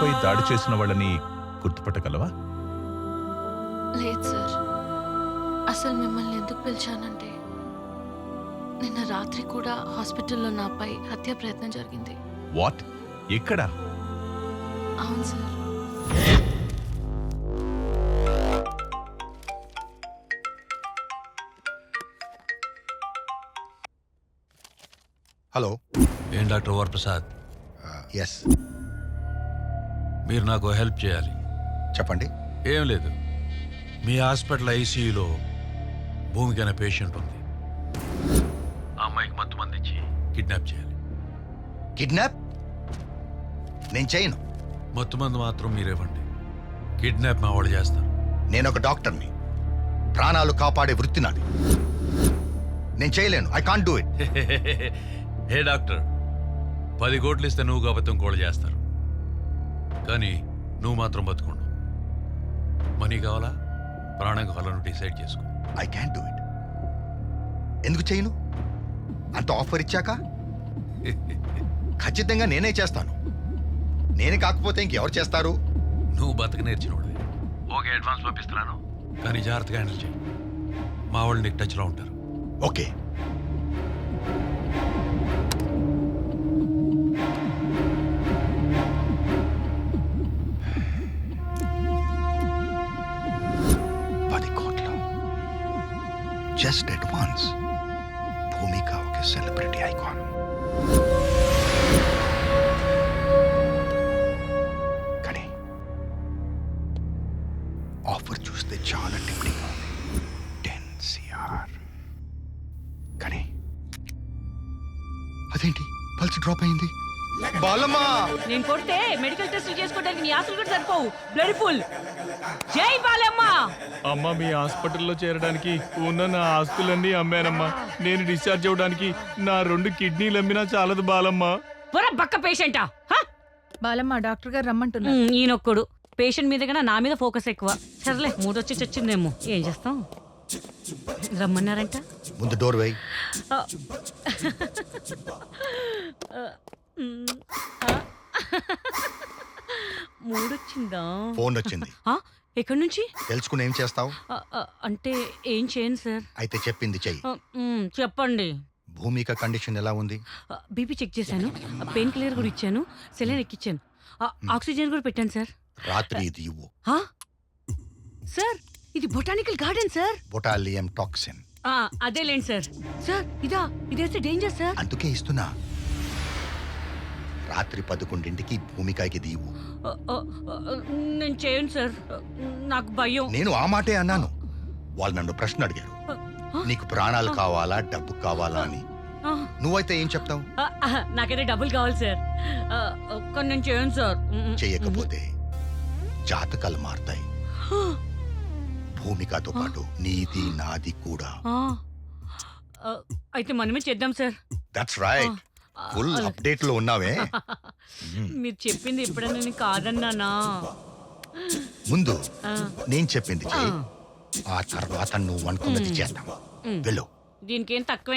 నీపై దాడి చేసిన వాళ్ళని గుర్తుపట్టగలవా? లేదు సార్. అసలు మిమ్మల్ని ఎందుకు పిలిచానంటే నిన్న రాత్రి కూడా హాస్పిటల్లో నాపై హత్య ప్రయత్నం జరిగింది. వాట్? ఎక్కడ? అవును సార్. హలో. ఏం డాక్టర్ వరప్రసాద్? ఎస్, మీరు నాకు హెల్ప్ చేయాలి. చెప్పండి. ఏం లేదు, మీ హాస్పిటల్ ఐసీయూలో భూమికి అనే పేషెంట్ ఉంది. ఆ అమ్మాయికి మత్తు మందించి కిడ్నాప్ చేయాలి. కిడ్నాప్ నేను చేయను. మత్తు మందు మాత్రం మీరేవ్వండి, కిడ్నాప్ మా వాళ్ళు చేస్తారు. నేను ఒక డాక్టర్ని, ప్రాణాలు కాపాడే వృత్తి నాది. నేను చేయలేను. I can't do it. Hey doctor, 10 కోట్లు ఇస్తే నువ్వు కాబట్టి ఇంకోళ్ళు చేస్తారు, కానీ నువ్వు మాత్రం బతుకుండు. మనీ కావాలా ప్రాణం కావాలా నువ్వు డిసైడ్ చేసుకో. I can do it. ఎందుకు చేయను? అంత ఆఫర్ ఇచ్చాక ఖచ్చితంగా నేనే చేస్తాను. నేను కాకపోతే ఇంకెవరు చేస్తారు? నువ్వు బతక నేర్చినోడు. ఓకే, అడ్వాన్స్ పంపిస్తున్నాను, కానీ జాగ్రత్తగా హ్యాండిల్ చేయి. మా వాళ్ళు నీకు టచ్లో ఉంటారు. ఓకే. Just advance. భూమిక ఒక సెలబ్రిటీ ఐకాన్. కానీ ఆఫర్ చూస్తే చాలా టెంప్టింగ్ ఉంది. 10 CR. కానీ అదేంటి పల్స్ డ్రాప్ అయింది? బాలమ్మా, నేను కొడితే మెడికల్ టెస్ట్ చేసుకోవడానికి నీ ఆస్తులు కూడా సరిపోవు. Blood pool. జై బాలమ్మ. అమ్మ, మీ హాస్పిటల్లో చేరడానికి ఉన్న నా ఆస్తులన్నీ అమ్మానమ్మా. నేను డిశ్చార్జ్ అవ్వడానికి నా 2 కిడ్నీలు అమ్మినా చాలదు బాలమ్మ. పొర బక్క పేషెంటా? బాలమ్మ, డాక్టర్ గారు రమ్మంటున్నా. ఈయనొక్కడు పేషెంట్ మీద కన్నా నా మీద ఫోకస్ ఎక్కువ. సర్లే, మూడొచ్చి చచ్చిందేమో, ఏం చేస్తాం. రమ్మన్నారంట. ముందు డోర్ వేయి. మూడొచ్చిందా? ఫోన్ వచ్చింది. ఎక్కడి నుంచి? తెలుసుకుని ఏం చేస్తావు? అంటే ఏం చేయను సార్. అయితే చెప్పింది చెయ్యి. చెప్పండి. భూమిక కండిషన్ ఎలా ఉంది? బీపీ చెక్ చేశాను, పెయిన్ కిల్లర్ కూడా ఇచ్చాను, సెలైన్ ఎక్కించాను, ఆక్సిజన్ కూడా పెట్టాను సార్. రాత్రి ఇది ఇవ్వు. సార్, ఇది botanical garden sir. Botulinum toxin. అదేలేండి సార్. సార్, ఇదేస్తే డేంజర్ సార్. అందుకే ఇస్తున్నా. రాత్రి 11ంటికి భూమికకి దీవు. నేను చేయను సార్, నాకు భయం. నేను ఆ మాటే అన్నాను. వాళ్ళు నన్ను ప్రశ్న అడిగారు, నీకు ప్రాణాలు కావాలా డబ్బు కావాలా అని. నువ్వైతే ఏం చెప్తావు? నాకైతే డబ్బులు కావాలి సార్, కానీ నేను చేయను సార్. చేయకపోతే జాతకాలు మారుతాయి. భూమికతో పాటు నీది నాది కూడా. అయితే మనమే చేద్దాం sir. That's right. Full update లో ఉన్నావే. మీరు చెప్పింది ఎప్పుడైనా నేను కాదన్నానా? ముందు నేను చెప్పింది చెయ్యి, ఆ తర్వాత నువ్వు అనుకున్నది చేద్దాం. వెళ్ళు. దీనికేం తక్కువ.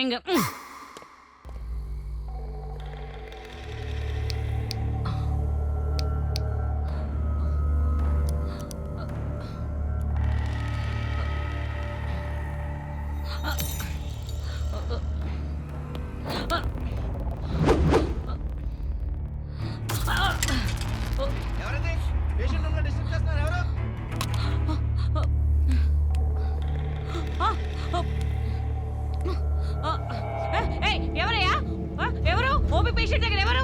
ఎవరయ్యా? ఎవరు? ఓపీ పేషెంట్ దగ్గర ఎవరు?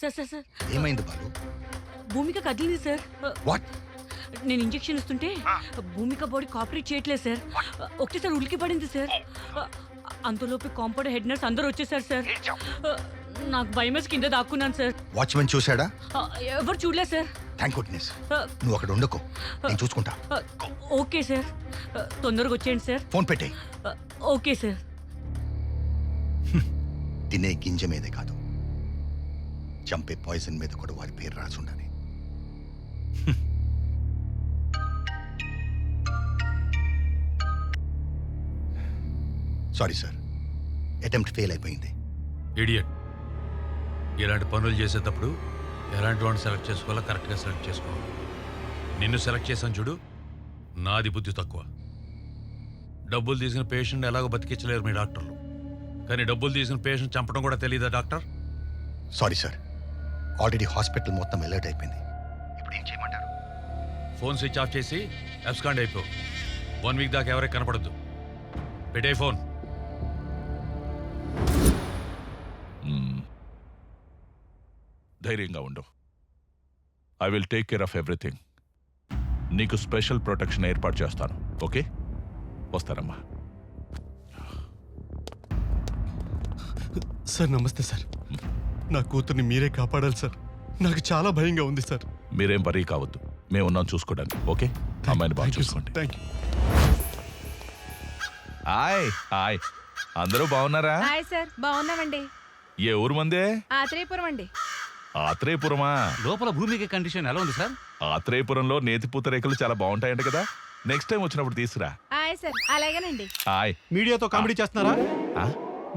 సార్ సార్ సార్, ఏమైంది బాలు? భూమిక కదిలింది సార్. వాట్? నేను ఇంజెక్షన్ ఇస్తుంటే భూమిక బాడీ కోఆపరేట్ చేయట్లేదు సార్. ఒకటేసారి ఉలికి పడింది సార్. అంతలోపు కాంపౌండ్ హెడ్ నర్స్ అందరూ వచ్చేసారు సార్. నాకు భయమేసి కింద దాక్కున్నాను సార్. వాచ్మెన్ చూశాడా? ఎవరు చూడలేదు సార్. Thank goodness. నువ్వు అక్కడ ఉండకు, నేను చూసుకుంటా. ఓకే సార్, తొందరగా వచ్చేయండి సార్. ఫోన్ పెట్టేయ్. Okay sir. తినే గింజ మీదే కాదు, చంపే పాయిజన్ మీద కూడా వారి పేరు రాసి ఉండాలి. సారీ సార్, అటెంప్ట్ ఫెయిల్ అయిపోయింది. ఇడియట్. ఇలాంటి పనులు చేసేటప్పుడు ఎలాంటి వాడిని సెలెక్ట్ చేసుకోవాలో కరెక్ట్గా సెలెక్ట్ చేసుకోవాలి. నిన్ను సెలెక్ట్ చేశాను చూడు, నాది బుద్ధి తక్కువ. డబ్బులు తీసిన పేషెంట్ ఎలాగో బతికించలేరు మీ డాక్టర్లు, కానీ డబ్బులు తీసిన పేషెంట్ చంపడం కూడా తెలియదా doctor? Sorry sir, already hospital మొత్తం అలర్ట్ అయిపోయింది. ఇప్పుడు ఏం చేయమంటారు? ఫోన్ స్విచ్ ఆఫ్ చేసి అబ్స్కాండ్ అయిపో. 1 వీక్ దాకా ఎవరికి కనపడద్దు. పెట్టే ఫోన్. ధైర్యంగా ఉండు. I will take care of everything. నీకు స్పెషల్ ప్రొటెక్షన్ ఏర్పాటు చేస్తాను. ఓకే, వస్తారమ్మా. సార్ నమస్తే సార్. నా కూతుర్ని మీరే కాపాడాలి సార్. నాకు చాలా భయంగా ఉంది సార్. మీరేం వరీ కావద్దు, మేము ఉన్నాం చూసుకోవడానికి. ఓకే, అమ్మాయిని బాగా చూసుకోండి. Thank you. హాయ్ హాయ్, అందరూ బాగున్నారా? హాయ్ సార్, బాగున్నామండి. ఏ ఊరు మందే? ఆత్రేయపురం అండి. ఆత్రేయపురమా? లోపల భూమికి కండిషన్ ఎలా ఉంది సార్? ఆత్రేయపురంలో నేతి పూతరేకులు చాలా బాగుంటాయంట కదా, నెక్స్ట్ టైం వచ్చినప్పుడు తీసురా. హాయ్ సార్, అలాగేనండి. హాయ్. మీడియాతో కామెడీ చేస్తున్నారా? ఆ?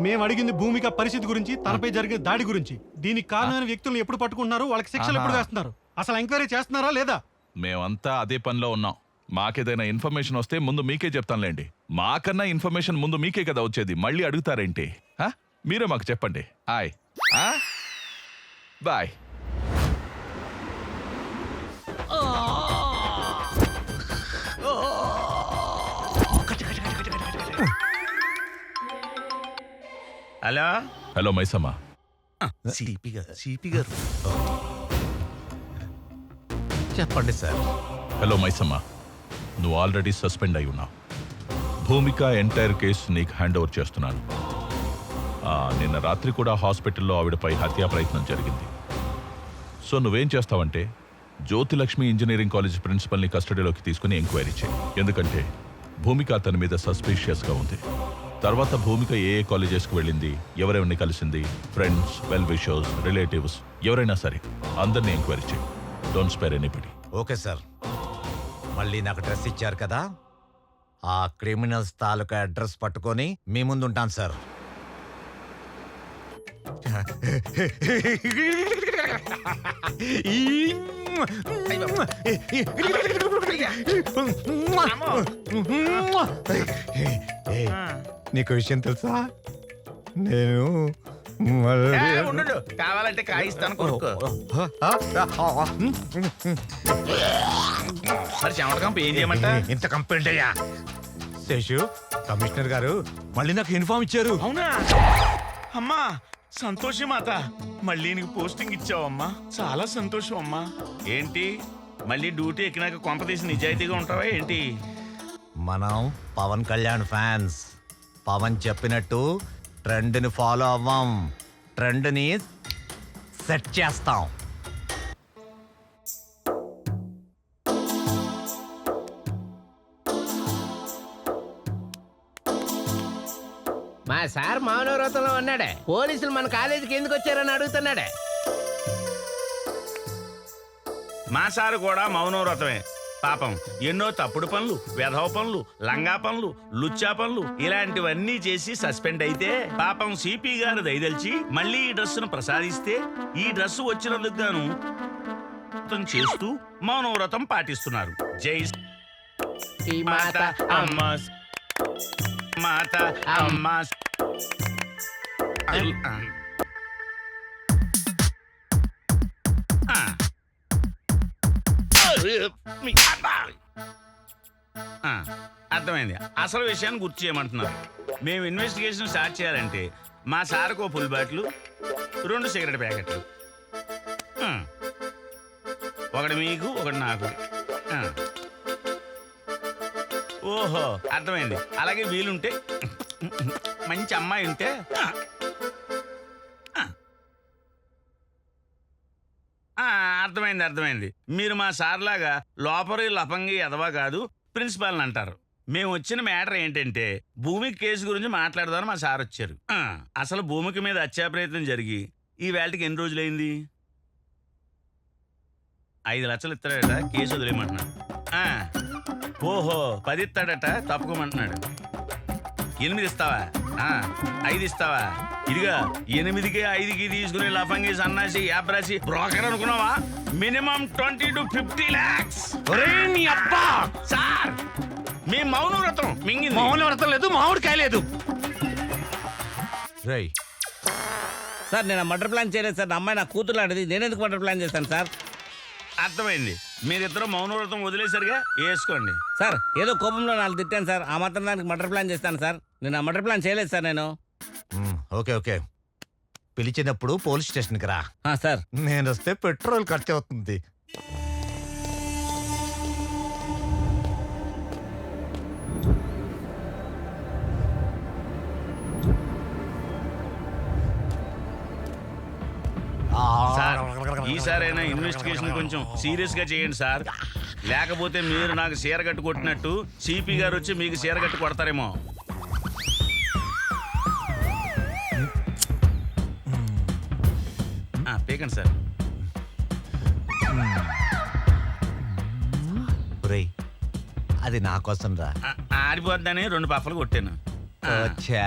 మేము అడిగింది భూమిక పరిస్థితి గురించి, తనపై జరిగిన దాడి గురించి. దీనికి కారణమైన వ్యక్తులను ఎప్పుడు పట్టుకుంటున్నారు, వాళ్ళకి శిక్షలు ఎప్పుడు వేస్తున్నారు, అసలు ఎంక్వైరీ చేస్తున్నారా లేదా? మేమంతా అదే పనిలో ఉన్నాం. మాకేదైనా ఇన్ఫర్మేషన్ వస్తే ముందు మీకే చెప్తానులేండి. మాకన్నా ఇన్ఫర్మేషన్ ముందు మీకే కదా వచ్చేది, మళ్ళీ అడుగుతారేంటి? ఆ? మీరే మాకు చెప్పండి. Hi. Bye. Hello hello Maisamma. CP గారు చెప్పండి సార్. హలో మైసమ్మ, నువ్వు ఆల్రెడీ సస్పెండ్ అయి ఉన్నావు. భూమిక ఎంటైర్ కేసు నీకు హ్యాండ్ ఓవర్ చేస్తున్నాను. నిన్న రాత్రి కూడా హాస్పిటల్లో ఆవిడపై హత్యా ప్రయత్నం జరిగింది. సో నువ్వేం చేస్తావంటే జ్యోతిలక్ష్మి ఇంజనీరింగ్ కాలేజ్ ప్రిన్సిపల్ని కస్టడీలోకి తీసుకుని ఎంక్వైరీ చేయి. ఎందుకంటే భూమిక అతని మీద సస్పీషియస్గా ఉంది. తర్వాత భూమిక ఏ కాలేజెస్కి వెళ్ళింది, ఎవరెవరిని కలిసింది, ఫ్రెండ్స్, వెల్ విషర్స్, రిలేటివ్స్ ఎవరైనా సరే అందరినీ ఎంక్వైరీ చేయి. Don't spare anybody. Okay sir. మళ్ళీ నాకు డ్రెస్ ఇచ్చారు కదా, ఆ క్రిమినల్స్ తాలూకా అడ్రస్ పట్టుకొని మీ ముందు ఉంటాను సార్. నీకు విషయం తెలుసా, నేను కావాలంటే కాయిస్తాను కొనుక్కో. మరి చెమటకంప ఏం చేయమంట? ఇంత కంప్లైంట్ అయ్యా శేషు, కమిషనర్ గారు మళ్ళీ నాకు ఇన్ఫార్మ్ ఇచ్చారు. అవునా అమ్మా, సంతోషం మాత. మళ్ళీ నీకు పోస్టింగ్ ఇచ్చావమ్మా, చాలా సంతోషం అమ్మా. ఏంటి మళ్ళీ డ్యూటీ ఎక్కినాక కొంప తీసి నిజాయితీగా ఉంటావా ఏంటి? మనం పవన్ కళ్యాణ్ ఫ్యాన్స్. పవన్ చెప్పినట్టు ట్రెండ్ని ఫాలో అవ్వం, ట్రెండ్ని సెట్ చేస్తాం. మా సార్ మౌనవ్రతంలో ఉన్నాడే, పోలీసులు మన కాలేజీకి ఎందుకు వచ్చారని అడుగుతున్నాడే. మా సారు కూడా మౌనవ్రతమే. పాపం ఎన్నో తప్పుడు పనులు, వెధవ పనులు, లంగా పనులు, లుచ్చా పనులు ఇలాంటివన్నీ చేసి సస్పెండ్ అయితే పాపం సిపి గారు దయదలిచి మళ్ళీ ఈ డ్రెస్సును ప్రసాదిస్తే ఈ డ్రెస్సు వచ్చినందుకు గాను చేస్తూ మౌనవ్రతం పాటిస్తున్నారు. జై మాత అమ్మ, మాత అమ్మ. అర్థమైంది. అసలు విషయాన్ని గుర్తు చేయమంటున్నారు. మేము ఇన్వెస్టిగేషన్ స్టార్ట్ చేయాలంటే మా సార్కు ఫుల్ బాటిల్, 2 సిగరెట్ ప్యాకెట్లు, ఒకటి మీకు ఒకటి నాకు. ఓహో అర్థమైంది. అలాగే వీలుంటే మంచి అమ్మాయి ఉంటే అర్థమైంది. మీరు మా సార్లాగా లోపరి లపంగి ఎదవా కాదు, ప్రిన్సిపాల్ని అంటారు. మేము వచ్చిన మ్యాటర్ ఏంటంటే భూమికి కేసు గురించి మాట్లాడదామని మా సార్ వచ్చారు. అసలు భూమికి మీద హత్యా ప్రయత్నం జరిగి ఈ వేళకి ఎన్ని రోజులైంది? 5 లక్షలు ఇస్తాడట, కేసు వదిలేయమంటున్నాడు. ఓహో 10 ఇస్తాడట, తప్పుకోమంటున్నాడు. 8 ఇస్తావా? ఆ, 5 ఇస్తావా? ఇదిగా 8కి 5కి తీసుకుని లఫంగి సన్నాసి యాప్రాసి బ్రోకర్ అనుకున్నావా? Minimum 20 to 50 lakhs. నీ అబ్బా సార్ మీ మౌనవ్రతం మింగింది. మామూలు వ్రతం లేదు మామిడికాయ లేదు. రేయ్ సార్ నేను మర్డర్ ప్లాన్ చేయలేదు సార్. నా అమ్మాయి నా కూతురు లాంటిది. నేను ఎందుకు మర్డర్ ప్లాన్ చేస్తాను సార్? అర్థమైంది. మీరిద్దరు మౌనవ్రతం వదిలేసరిగా వేసుకోండి. సార్ ఏదో కోపంలో నాలుగు తిట్టాను సార్. ఆ మాత్రం దానికి మర్డర్ ప్లాన్ చేస్తాను సార్. నేను ఆ మర్డర్ ప్లాన్ చేయలేదు సార్ నేను. ఓకే ఓకే పిలిచినప్పుడు పోలీస్ స్టేషన్కి రా. సార్ నేను వస్తే పెట్రోల్ ఖర్చు అవుతుంది. సార్ ఈసారైనా ఇన్వెస్టిగేషన్ కొంచెం సీరియస్ గా చేయండి సార్. లేకపోతే మీరు నాకు చీరగట్టు కొట్టినట్టు సిపి గారు వచ్చి మీకు చీరగట్టు కొడతారేమో. పీకండి సార్. రేయ్ అది నా కోసం రా. ఆరిపోద్దని 2 పఫలు కొట్టాను. వచ్చా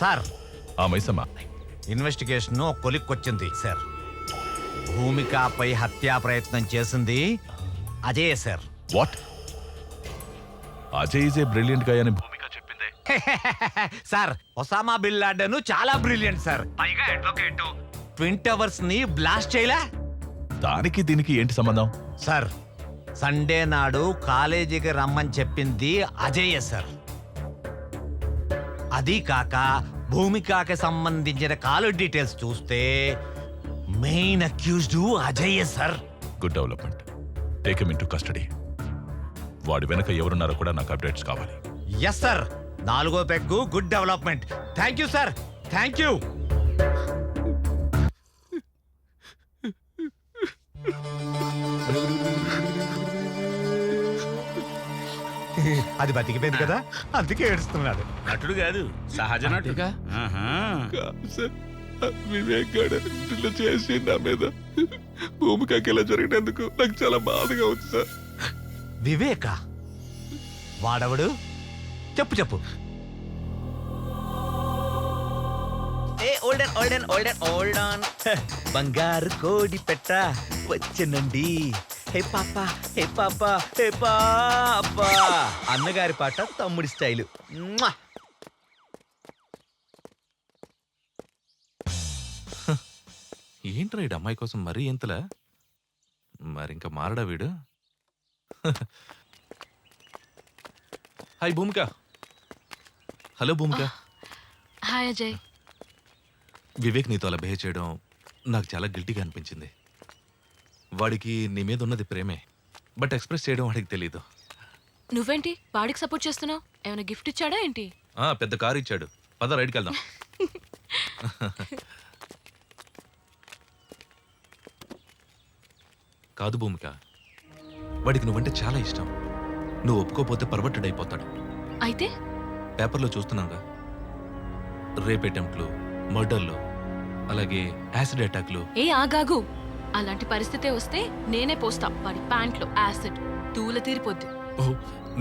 సార్ ఆ మైసమ్మ, ఇన్వెస్టిగేషన్ కొలిక్కొచ్చింది సార్. భూమికపై హత్యా ప్రయత్నం చేసింది Ajay sir. What? Ajay is a brilliant గా అని భూమిక చెప్పిందే. సార్ ఒసామా బిన్ లాడెన్ చాలా బ్రిలియంట్ సార్. పైగా అడ్వకేట్. ట్విన్ టవర్స్ ని బ్లాస్ట్ చేయలే. దానికి దీనికి ఏంటి సంబంధం? సార్ సండే నాడు కాలేజీకి రమ్మని చెప్పింది అజయ్ సార్. అది కాక భూమికకి సంబంధించిన కాల్ డీటెయిల్స్ చూస్తే main accused Ajay sir. Good development. Take him into custody. వాడి వెనక ఎవరున్నారో కూడా నాకు అప్డేట్స్ కావాలి. Yes sir. 4వ peg good development. Thank you sir. Thank you. అది బతికిపోయింది కదా, అందుకే ఏడుస్తున్నాడు. నటుడు కాదు, సహజ నటుడు. ఆహా. వివేక్ గారు ఇట్లా చేసి నా మీద భూమికకి ఇలా జరిగినందుకు నాకు చాలా బాధగా ఉంది సార్. వివేక వాడవడు? చెప్పు చెప్పు. బంగారు కోడి పెట్ట వచ్చనండి. హే పాప హే పాప హే పాప. అన్నగారి పాట తమ్ముడి స్టైలు. ఏంట్రా ఈ అమ్మాయి కోసం మరీ ఎంతలా? మరి ఇంకా మారడా వీడు? హాయ్ భూమిక. హలో భూమిక. హాయ్ అజయ్. వివేక్ నీతో అలా బిహేవ్ చేయడం నాకు చాలా గిల్టీగా అనిపించింది. వాడికి నీ మీద ఉన్నది ప్రేమే, బట్ ఎక్స్ప్రెస్ చేయడం వాడికి తెలీదు. నువ్వేంటి వాడికి సపోర్ట్ చేస్తున్నావు? ఏమైనా గిఫ్ట్ ఇచ్చాడా ఏంటి? పెద్ద కారు ఇచ్చాడు. పద రైడ్కి వెళ్దాం. కాదు భూమిక, వాడికి నువ్వంటే చాలా ఇష్టం. నువ్వు ఒప్పుకోపోతే పర్వర్టెడ్ అయిపోతాడు. అయితే పేపర్లో చూస్తున్నాగా, రేప్ అటెంప్ట్లు, మర్డర్లు, అలాగే యాసిడ్ అటాక్లు. ఏ ఆగాగు. అలాంటి పరిస్థితే వస్తే నేనే పోస్తా వాడి ప్యాంట్లో యాసిడ్. తూల తీరిపోద్ది.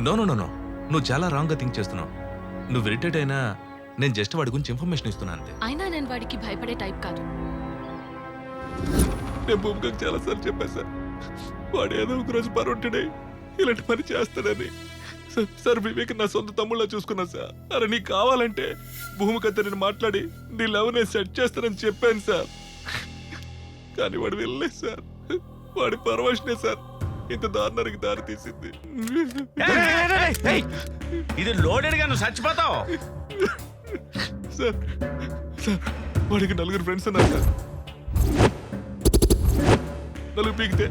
నో నో నో నో, నువ్వు చాలా రాంగ్ గా థింక్ చేస్తున్నావు. నువ్వు ఇరిటేట్ అయినా నేను జస్ట్ వాడి గురించి ఇన్ఫర్మేషన్ ఇస్తున్నా అంతే. అయినా నేను వాడికి భయపడే టైప్ కాదు. నేను భూమికకు చాలా సార్లు చెప్పాను సార్, వాడు ఏదో ఒక రోజు పరొట్టడే ఇలాంటి పని చేస్తాడని. సార్ వివేక్ నా సొంత తమ్ముళ్ళ చూసుకున్నా సార్. అరే నీకు కావాలంటే భూమికతో నేను మాట్లాడి నీ లవ్ నేను సెట్ చేస్తానని చెప్పాను సార్. కానీ వాడు వెళ్ళలేదు సార్. వాడి పరవశనే సార్ ఇంత దారుణానికి దారి తీసింది. ఇది లోడెడ్ గా నువ్వు చచ్చిపోతావు. సార్ సార్ వాడికి 4 ఫ్రెండ్స్ ఉన్నారు సార్. 4 పీకితే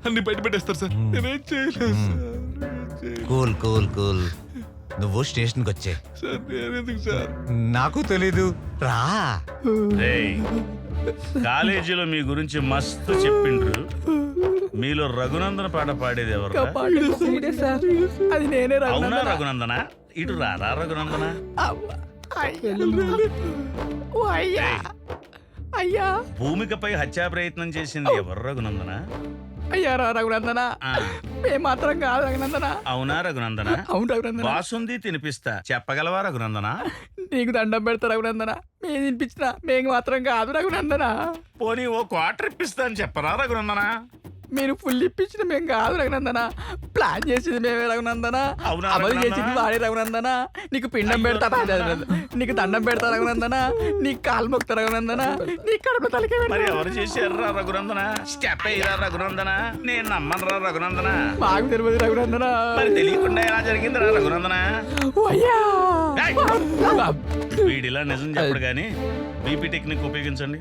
అన్ని బయట పెట్టేస్తారు సార్. నేనేం చేయలేదు సార్. Cool cool cool. నువ్వు స్టేషన్కి వచ్చే. సార్ నేనెందుకు సార్? నాకు తెలీదు, రా. రేయ్, కాలేజీలో మీ గురించి మస్తు చెప్పిండ్రు. మీలో రఘునందన పాట పాడేది ఎవరు? అవునా రఘునందన? ఇటు రారా రఘునందన. భూమికపై హత్యా ప్రయత్నం చేసింది ఎవరు రఘునందన? అయ్యారా రఘునందన మేము మాత్రం కాదు రఘునందన. అవునా రఘునందన? అవును రఘునందన. బాసుంది తినిపిస్తా, చెప్పగలవా రఘునందన? నీకు దండం పెడతా రఘునందన, మేము తినిపించినా మేము మాత్రం కాదు రఘునందన. పోనీ ఓ క్వార్టర్ ఇప్పిస్తా అని చెప్పరా రఘునందన? మీరు ఫుల్ ఇప్పించిన మేము కాదు రఘునందన, ప్లాన్ చేసింది మేమే రఘునందన, అవునా అమలు రఘునందన? చేసింది వాడే రఘునందన. నీకు పిండం పెడతా, నీకు దండం పెడతా రఘునందన, నీకు కాలు మొక్తా రఘునందన, నీ కడుపు తలకే మరి ఎవరు చేశారా రఘునందన? స్టెప్ అయ్యారా రఘునందన? నేను నమ్మనురా రఘునందన. మాకు తెలియదు రఘునందన. మరి తెలియకుండా ఎలా జరిగిందిరా రఘునందన? అయ్యా ఏయ్! వీడిలా నిజం చెప్పడు గాని బీపీ టెక్నిక్ ఉపయోగించండి.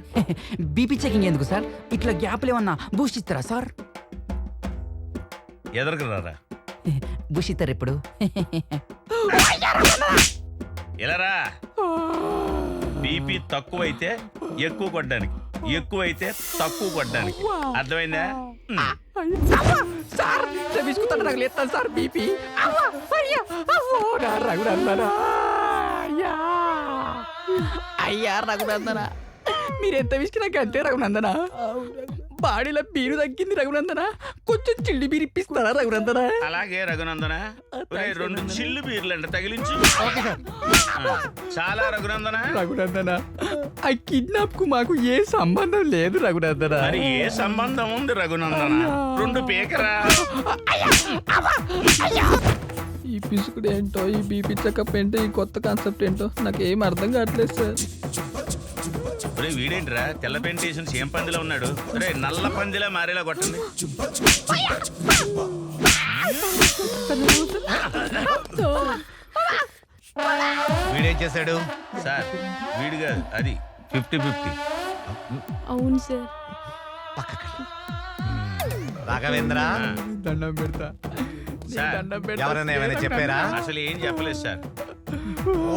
బీపీ చెకింగ్ ఎందుకు సార్? ఇట్లా గ్యాప్లు ఏమన్నా బూస్ట్ ఇస్తారా సార్? ఎదరకు రారా. బూస్ట్ ఇస్తారు ఇప్పుడు. ఇలారా. బీపీ తక్కువైతే ఎక్కువ కొట్టడానికి, ఎక్కువైతే తక్కువ కొట్టడానికి. అర్థమైందా? సార్ తీసుకుంటాను నాకు లేస్తాను సార్ బీపీ. రఘునందన అయ్యా రఘునందన, మీరెంత విసికినా అంతే రఘునందన. బాడీలో బీరు తగ్గింది రఘునందన, కొంచెం చిల్లి బీరు ఇప్పిస్తారా రఘునందన? అలాగే రఘునందన. ఒరేయ్, 2 చిల్లు బీర్లు అంట తగిలించు. చాలా రఘునందన. రఘునందన, ఆ కిడ్నాప్ కు మాకు ఏ సంబంధం లేదు రఘునందన. మరి ఏ సంబంధం ఉంది రఘునందన? 2 పీకరా. ఈ పిసుకుడు ఏంటో, ఈ బీపీ చెకప్ ఏంటో, ఈ కొత్త కాన్సెప్ట్ ఏంటో నాకు ఏం అర్థం కావట్లేదు సార్. ఒరే వీడేంట్రా తెల్ల పెయింట్ వేసిన సేమ్ పందిలో ఉన్నాడు? ఒరే నల్ల పందిలా మారేలా కొట్టండి. వీడేం చేశాడు సార్? వీడు కాదు, అది 50-50. అవును సార్. రాఘవేంద్ర, దండం పెడతా, సార్ దండం పెడతా. ఎవరైనా ఏమైనా చెప్పారా? అసలు ఏం చెప్పలేదు సార్.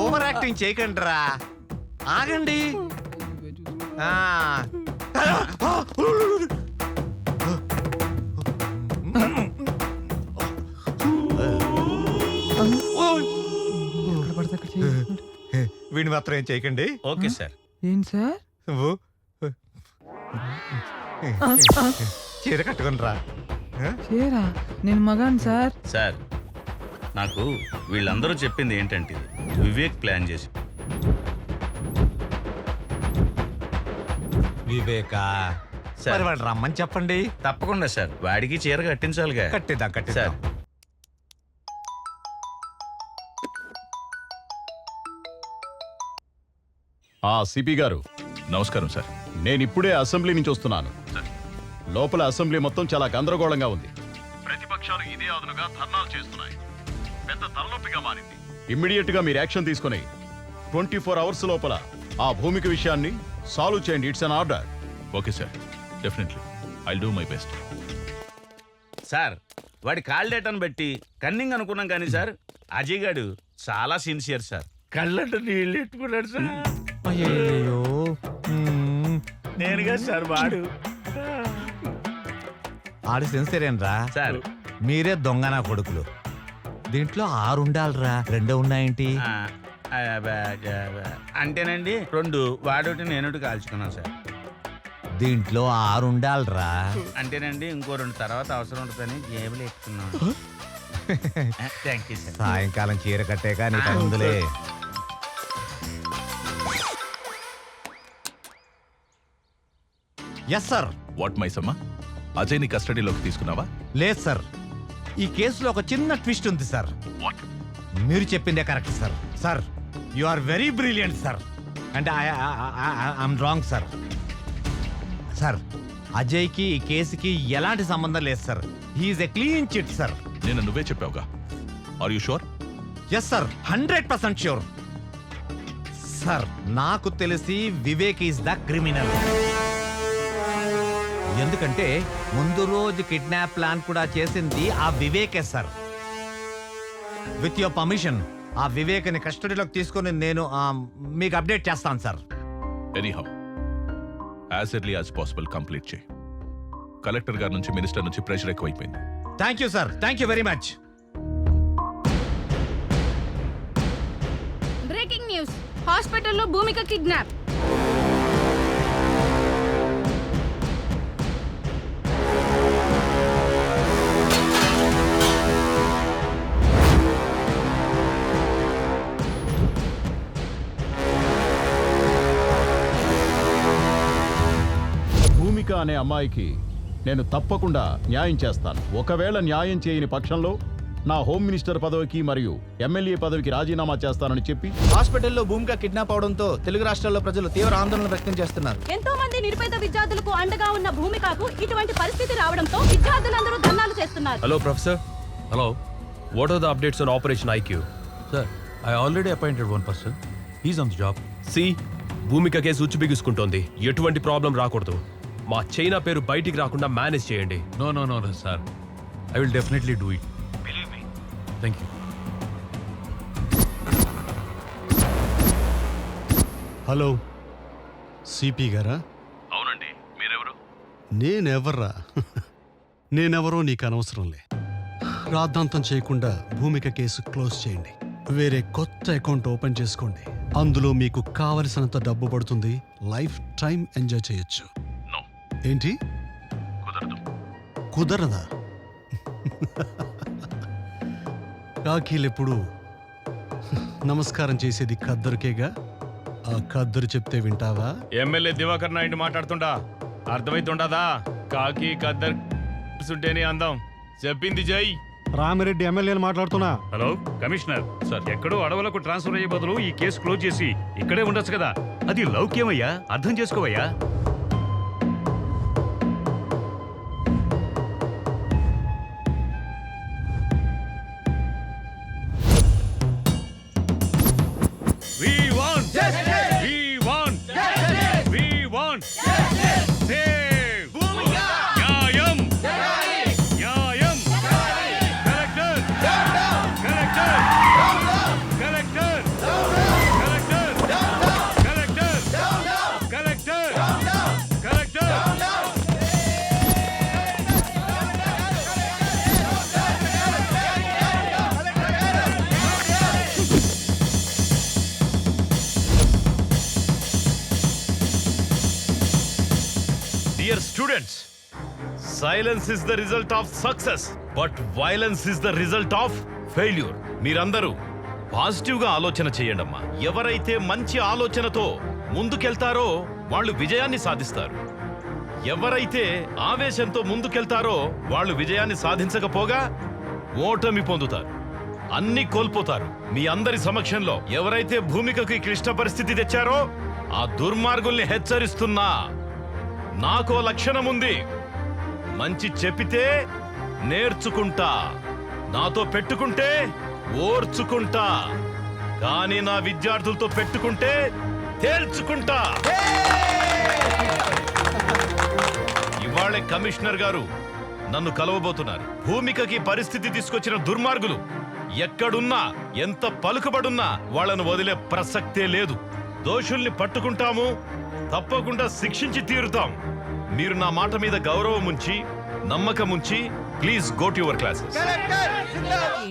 ఓవర్ యాక్టింగ్ చేయకండి రా, ఆగండి. ఆ. వీడిని మాత్రం ఏం చేయకండి. Okay sir. ఏంటి సార్? నువ్వు చీర కట్టుకుని రా. చేరా, నేను మగాను సార్. సార్ నాకు వీళ్ళందరూ చెప్పింది ఏంటంటే వివేక్ ప్లాన్ చేసి. వివేకా, సార్. మరి వాడు రమ్మని చెప్పండి. తప్పకుండా సార్, వాడికి చీర కట్టించాలిగా. కట్టిద్దాం సార్. కట్టిద్దాం. సిపి గారు నమస్కారం సార్. నేను ఇప్పుడే అసెంబ్లీ నుంచి వస్తున్నాను. లోపల అసెంబ్లీ మొత్తం చాలా గందరగోళంగా ఉంది. ప్రతిపక్షాలు ఇదే అదునుగా ధర్నాలు చేస్తున్నాయి. పెద్ద తలనొప్పిగా మారింది. ఇమ్మీడియట్ గా మీరు యాక్షన్ తీసుకుని 24 అవర్స్ లోపల ఆ భూమిక విషయాన్ని సాల్వ్ చేయండి. It's an order. Okay sir, definitely I'll do my best. Sir వాడి కాల్ డేటాను బట్టి కన్నింగ్ అనుకున్నాం కానీ సార్ అజయ్ గాడు చాలా సిన్సియర్ సార్. కళ్ళంటే నీళ్ళు ఎట్టుకున్నాడు సార్. అయ్యో, నేనుగా సార్ వాడు. ఆడు సెన్సరేనరా సార్ మీరే దొంగనా కొడుకులు. దీంట్లో 6 ఉండాలిరా, 2 ఉన్నాయేంటి? అంటేనండి 2 వాడోటి నేనోటి కాల్చుకున్నాను సార్. దీంట్లో 6 ఉండాలిరా. అంటేనండి ఇంకో 2 తర్వాత అవసరం ఉంటుందని జేబులు ఎక్కుతున్నాను. Thank you sir. సాయంకాలం చీర కట్టాక నీ పనుందులే. Yes sir. వాట్ మైసమ్మ, అజయ్ని కస్టడీలోకి తీసుకున్నావా? లేదు సార్, ఈ కేసులో ఒక చిన్న ట్విస్ట్ ఉంది సార్. మీరు చెప్పిందే correct sir. Sir you are very brilliant sir. అంటే ఐఎమ్ రాంగ్ సార్. సార్ అజయ్కి ఈ కేసుకి ఎలాంటి సంబంధం లేదు sir. He's a clean chit sir. నేను నువ్వే చెప్పావుగా. Are you sure? Yes sir, 100% sure. Sir నాకు తెలిసి వివేక్ ఈస్ ద క్రిమినల్. ఎందుకంటే ముందు రోజు కిడ్నాప్ ప్లాన్ కూడా చేసింది ఆ వివేకే సార్. విత్ యువర్ పర్మిషన్ ఆ వివేక్ని కస్టడీలోకి తీసుకొని నేను మీకు అప్డేట్ చేస్తాను sir. Anyhow as early as possible complete చేయి. కలెక్టర్ గారి నుంచి, మినిస్టర్ నుంచి ప్రెషర్ ఎక్కువైపోయింది. Thank you sir, thank you very much. Breaking news, హాస్పిటల్లో భూమిక కిడ్నాప్. అనే అమ్మాయికి నేను తప్పకుండా న్యాయం చేస్తాను. ఒకవేళ న్యాయం చేయని పక్షంలో నా హోమ్ మినిస్టర్ పదవికి మరియు ఎమ్మెల్యే పదవికి రాజీనామా చేస్తానని చెప్పి హాస్పిటల్లో భూమిక కిడ్నాప్ అవడంతో తెలుగు రాష్ట్రాల్లో ప్రజలు తీవ్ర ఆందోళన వ్యక్తం చేస్తున్నారు. ఎంతో మంది నిరుపేద విద్యార్థులకు అండగా ఉన్న భూమికకు ఇటువంటి పరిస్థితి రావడంతో విద్యార్థులందరూ ధర్నాలు చేస్తున్నారు. Hello professor, hello what are the updates on operation IQ? Sir, I already appointed one person. He's on the job. సి భూమిక కేసు ఉచ్చు బిగుసుకుంటోంది. ఎటువంటి ప్రాబ్లం రాకూడదు. మా చైనా పేరు బయటికి రాకుండా మేనేజ్ చేయండి. No no no sir, I will definitely do it. Believe me. Thank you. Hello, CP గారా? అవునండి, మీరెవరు? నేనెవర్రా? నేనెవరో నీకు అనవసరంలే. రాద్ధాంతం చేయకుండా భూమిక కేసు క్లోజ్ చేయండి. వేరే కొత్త అకౌంట్ ఓపెన్ చేసుకోండి. అందులో మీకు కావలసినంత డబ్బు పడుతుంది. లైఫ్ టైం ఎంజాయ్ చేయొచ్చు. ఏంటి కుదరదా? కాకీలెప్పుడు నమస్కారం చేసేది ఖద్దరుకేగా. ఆ ఖద్దరు చెప్తే వింటావా? ఎమ్మెల్యే దివాకర్ నాయుడు మాట్లాడుతుండా అర్థమైతుండదా? కాకి ఖద్దర్ ఉంటేనే అందం. చెప్పింది జై. రామిరెడ్డి ఎమ్మెల్యేని మాట్లాడుతున్నా. హలో కమిషనర్ సార్, ఎక్కడో అడవులకు ట్రాన్స్ఫర్ అయ్యే బదులు ఈ కేసు క్లోజ్ చేసి ఇక్కడే ఉండొచ్చు కదా. అది లౌక్యమయ్యా, అర్థం చేసుకోవయ్యా. Dear students, silence is the result of success, but violence is the result of failure. మీరందరూ పాజిటివ్ గా ఆలోచన చేయండమ్మా. ఎవరైతే మంచి ఆలోచనతో ముందుకెళ్తారో వాళ్ళు విజయాన్ని సాధిస్తారు. ఎవరైతే ఆవేశంతో ముందుకెళ్తారో వాళ్ళు విజయాన్ని సాధించకపోగా ఓటమి పొందుతారు, అన్ని కోల్పోతారు. మీ అందరి సమక్షంలో ఎవరైతే భూమికకి క్లిష్ట పరిస్థితి తెచ్చారో ఆ దుర్మార్గుల్ని హెచ్చరిస్తున్నా. నాకో లక్షణం ఉంది. మంచి చెప్పితే నేర్చుకుంటా, నాతో పెట్టుకుంటే ఓర్చుకుంటా, కానీ నా విద్యార్థులతో పెట్టుకుంటే తేల్చుకుంటా. ఇవాళ కమిషనర్ గారు నన్ను కలవబోతున్నారు. భూమికకి పరిస్థితి తీసుకొచ్చిన దుర్మార్గులు ఎక్కడున్నా, ఎంత పలుకుబడున్నా వాళ్ళను వదిలే ప్రసక్తే లేదు. దోషుల్ని పట్టుకుంటాము, తప్పకుండా శిక్షించి తీరుతాం. మీరు నా మాట మీద గౌరవం ఉంచి, నమ్మకం ఉంచి, please go to your classes.